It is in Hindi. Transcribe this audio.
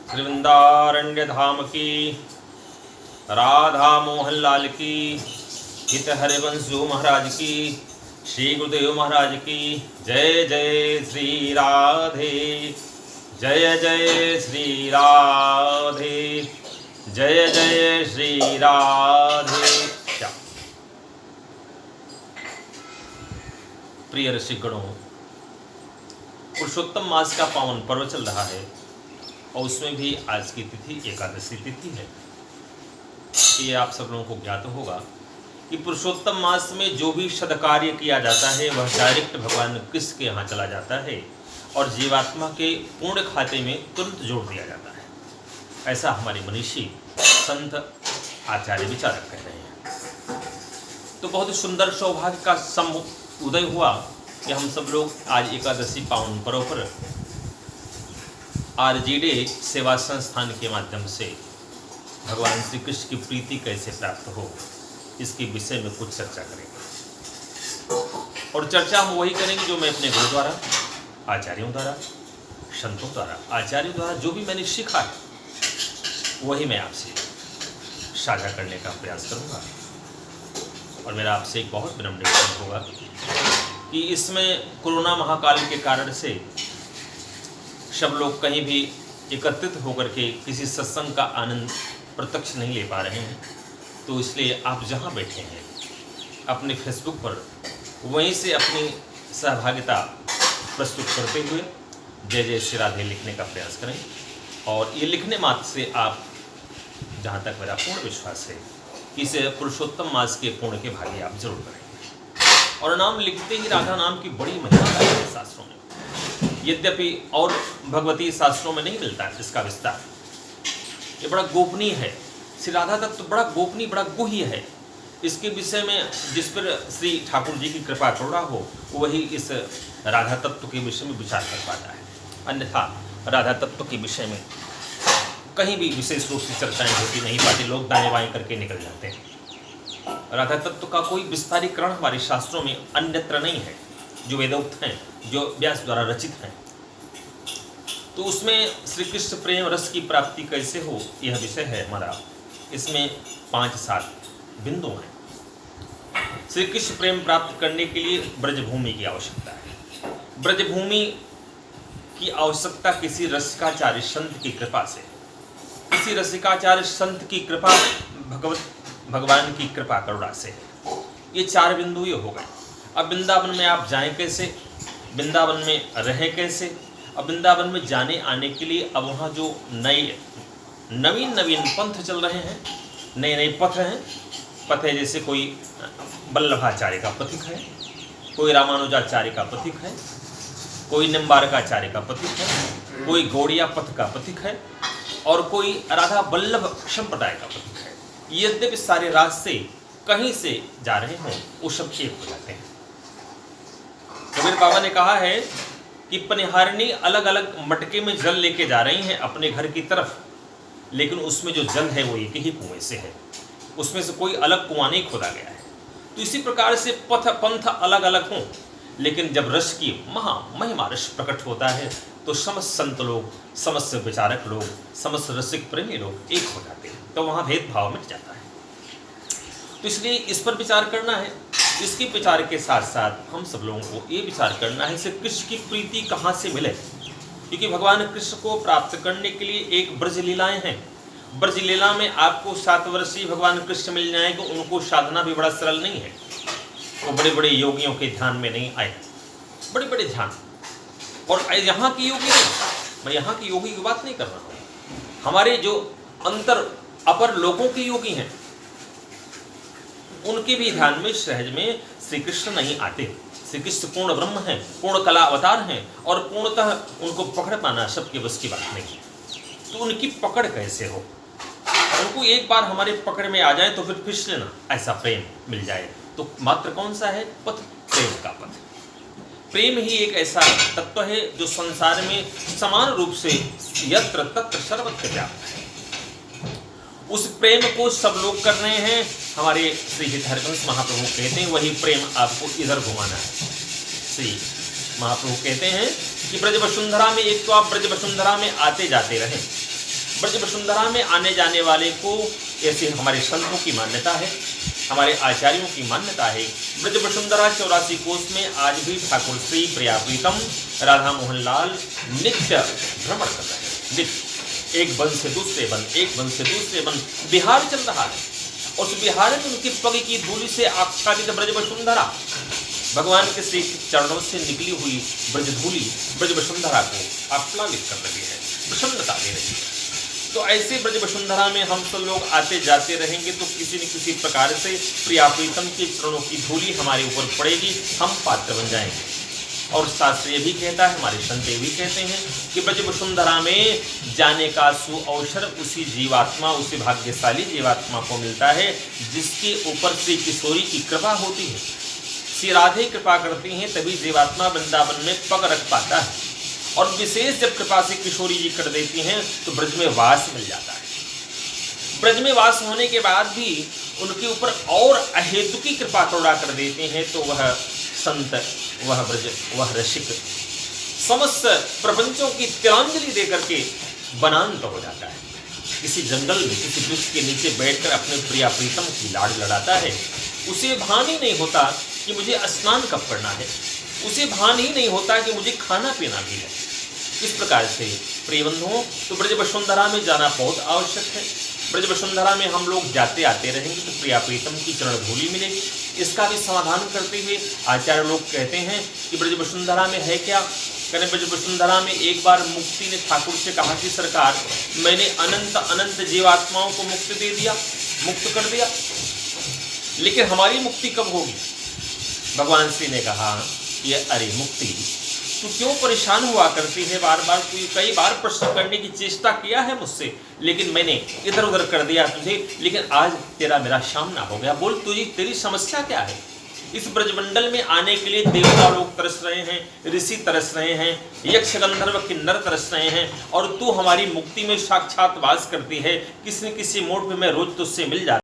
श्री वृंदारण्य धाम की, राधा मोहन लाल की, हित हरिवंशु महाराज की, श्री गुरुदेव महाराज की। जय जय श्री राधे, जय जय श्री राधे, जय जय श्री राधे। प्रिय रसिकगणों, पुरुषोत्तम मास का पावन पर्व चल रहा है और उसमें भी आज की तिथि एकादशी तिथि है। ये आप सब लोगों को ज्ञात होगा कि पुरुषोत्तम मास में जो भी सदकार्य किया जाता है वह डायरेक्ट भगवान कृष्ण के यहाँ चला जाता है और जीवात्मा के पूर्ण खाते में तुरंत जोड़ दिया जाता है। ऐसा हमारे मनीषी संत आचार्य विचारक कह रहे हैं। तो बहुत ही सुंदर सौभाग्य का उदय हुआ कि हम सब लोग आज एकादशी पावन पर्व पर RJD सेवा संस्थान के माध्यम से भगवान श्री कृष्ण की प्रीति कैसे प्राप्त हो, इसके विषय में कुछ चर्चा करेंगे। और चर्चा हम वही करेंगे जो मैं अपने गुरु द्वारा, आचार्यों द्वारा, संतों द्वारा, आचार्यों द्वारा जो भी मैंने सीखा है वही मैं आपसे साझा करने का प्रयास करूंगा। और मेरा आपसे एक बहुत विनम्र निवेदन होगा कि इसमें कोरोना महाकाल के कारण से सब लोग कहीं भी एकत्रित होकर के किसी सत्संग का आनंद प्रत्यक्ष नहीं ले पा रहे हैं, तो इसलिए आप जहां बैठे हैं अपने फेसबुक पर वहीं से अपनी सहभागिता प्रस्तुत करते हुए जय जय श्री राधे लिखने का प्रयास करें। और ये लिखने मात्र से आप, जहाँ तक मेरा पूर्ण विश्वास है, इस पुरुषोत्तम मास के पूर्ण के भागी आप जरूर करेंगे। और नाम लिखते ही राधा नाम की बड़ी महिमा है शास्त्रों में, यद्यपि और भगवती शास्त्रों में नहीं मिलता है इसका विस्तार। ये बड़ा गोपनीय है, श्री राधा तत्व बड़ा गोपनीय, बड़ा गुह्य है। इसके विषय में जिस पर श्री ठाकुर जी की कृपा करुणा हो वही इस राधा तत्व के विषय में विचार कर पाता है। अन्यथा राधा तत्व के विषय में कहीं भी विशेष रूप से चर्चाएं होती नहीं पाती, लोग दाएं बाएं करके निकल जाते हैं। राधा तत्व का कोई विस्तारीकरण हमारे शास्त्रों में अन्यत्र नहीं है, जो वेदोक्त हैं, जो व्यास द्वारा रचित हैं। तो उसमें श्री कृष्ण प्रेम रस की प्राप्ति कैसे हो, यह विषय है हमारा। इसमें 5-7 बिंदु हैं। श्री कृष्ण प्रेम प्राप्त करने के लिए ब्रजभूमि की आवश्यकता है। ब्रजभूमि की आवश्यकता किसी रसिकाचार्य संत की कृपा से, किसी रसिकाचार्य संत की कृपा, भगवान की कृपा करुणा से। ये 4 बिंदु ये हो गए। अब वृंदावन में आप जाएं कैसे, वृंदावन में रहें कैसे। अब वृंदावन में जाने आने के लिए अब वहाँ जो नवीन पंथ चल रहे हैं, नए पथ हैं। पथ है जैसे कोई वल्लभाचार्य का पथिक है, कोई रामानुजाचार्य का पथिक है, कोई निम्बारकाचार्य का पथिक है, कोई गौड़िया पथ का पथिक है और कोई राधा वल्लभ संप्रदाय का पथिक है। यद्यपि सारे रास्ते कहीं से जा रहे हों, वो सब एक हो जाते हैं। कबीर बाबा ने कहा है कि पनिहारिणी अलग अलग मटके में जल लेके जा रही हैं अपने घर की तरफ, लेकिन उसमें जो जल है वो एक ही कुएं से है, उसमें से कोई अलग कुआं नहीं खोदा गया है। तो इसी प्रकार से पंथ अलग अलग हों, लेकिन जब रस की महिमा रस प्रकट होता है तो समस्त संत लोग, समस्त विचारक लोग, समस्त रसिक प्रेमी लोग एक हो जाते हैं, तो वहाँ भेदभाव मिट जाता है। तो इसलिए इस पर विचार करना है। इसके विचार के साथ साथ हम सब लोगों को ये विचार करना है कि कृष्ण की प्रीति कहाँ से मिले, क्योंकि भगवान कृष्ण को प्राप्त करने के लिए एक ब्रज लीलाएं हैं। ब्रज लीला में आपको 7 वर्षीय भगवान कृष्ण मिल जाएंगे, उनको साधना भी बड़ा सरल नहीं है। वो बड़े बड़े योगियों के ध्यान में नहीं आए, बड़े बड़े ध्यान। और यहाँ की योगी नहीं, मैं यहाँ की योगी की बात नहीं कर रहा हूँ, हमारे जो अपर लोगों के योगी हैं उनके भी ध्यान में सहज में श्री कृष्ण नहीं आते। श्री कृष्ण पूर्ण ब्रह्म हैं, पूर्ण कला अवतार हैं और पूर्णतः उनको पकड़ पाना सबके बस की बात नहीं। तो उनकी पकड़ कैसे हो, उनको एक बार हमारे पकड़ में आ जाए तो फिर फिसले ना, ऐसा प्रेम मिल जाए। तो मात्र कौन सा है पथ? प्रेम का पथ। प्रेम ही एक ऐसा तत्व है जो संसार में समान रूप से यत्र तत्र सर्वत्र व्याप्त है। उस प्रेम को सब लोग कर रहे हैं। हमारे श्री हरिवंश महाप्रभु कहते हैं वही प्रेम आपको इधर घुमाना है। श्री महाप्रभु कहते हैं कि ब्रज वसुंधरा में, एक तो आप ब्रज वसुंधरा में आते जाते रहें, ब्रज वसुंधरा में आने जाने वाले को, ऐसे हमारे संतों की मान्यता है, हमारे आचार्यों की मान्यता है, ब्रज वसुंधरा 84 कोस में आज भी ठाकुर श्री प्रिया प्रीतम राधा मोहन लाल नित्य भ्रमण कर रहे हैं। नित्य एक वन से दूसरे वन, एक वन से दूसरे वन बिहार चल रहा है। उस बिहार में उनकी पग की धूलि से आच्छादित ब्रज वसुंधरा, भगवान के श्री चरणों से निकली हुई ब्रज धूलि ब्रज वसुंधरा को आप्लावित कर रही है, प्रसन्नता दे रही है। तो ऐसे ब्रज वसुंधरा में हम सब लोग आते जाते रहेंगे तो किसी न किसी प्रकार से प्रिया प्रीतम के चरणों की धूलि हमारे ऊपर पड़ेगी, हम पात्र बन जाएंगे। और शास्त्र ये भी कहता है, हमारे संत ये भी कहते हैं कि ब्रज वसुंधरा में जाने का सुअवसर उसी जीवात्मा, उसी भाग्यशाली जीवात्मा को मिलता है जिसके ऊपर श्री किशोरी की कृपा होती है। श्री राधे कृपा करती हैं तभी जीवात्मा वृंदावन में पग रख पाता है। और विशेष जब कृपा से किशोरी जी कर देती हैं तो ब्रज में वास मिल जाता है। ब्रज में वास होने के बाद भी उनके ऊपर और अहेतुकी कृपा तोड़ा कर देते हैं तो वह संत, वह ब्रज, वह रसिक समस्त प्रपंचों की तिलांजलि देकर के बनांत हो जाता है। किसी जंगल में किसी वृक्ष के नीचे बैठकर अपने प्रिया प्रीतम की लाड़ लड़ाता है। उसे भान ही नहीं होता कि मुझे स्नान कब करना है, उसे भान ही नहीं होता कि मुझे खाना पीना भी है। इस प्रकार से प्रिय बंधुओं, तो ब्रज वसुंधरा में जाना बहुत आवश्यक है। ब्रज वसुंधरा में हम लोग जाते आते रहेंगे तो प्रिया प्रीतम की चरण धूलि मिलेगी। इसका भी समाधान करते हुए आचार्य लोग कहते हैं कि ब्रज वसुंधरा में है क्या। कहने ब्रज वसुंधरा में एक बार मुक्ति ने ठाकुर से कहा कि सरकार, मैंने अनंत अनंत जीवात्माओं को मुक्ति दे दिया, मुक्त कर दिया, लेकिन हमारी मुक्ति कब होगी। भगवान श्री ने कहा कि अरे मुक्ति, तू क्यों परेशान हुआ करती है, बार बार तू कई बार प्रश्न करने की चेष्टा किया है मुझसे, लेकिन मैंने इधर उधर कर दिया तुझे, लेकिन आज तेरा मेरा सामना हो गया। बोल तुझे तेरी समस्या क्या है। इस ब्रजमंडल में आने के लिए देवता लोग तरस रहे हैं, ऋषि तरस रहे हैं, यक्ष गंधर्व किन्नर तरस रहे हैं, और तू हमारी मुक्ति में साक्षात वास करती है। किसी न किसी मोड़ पे मैं रोज तुझसे मिल जाता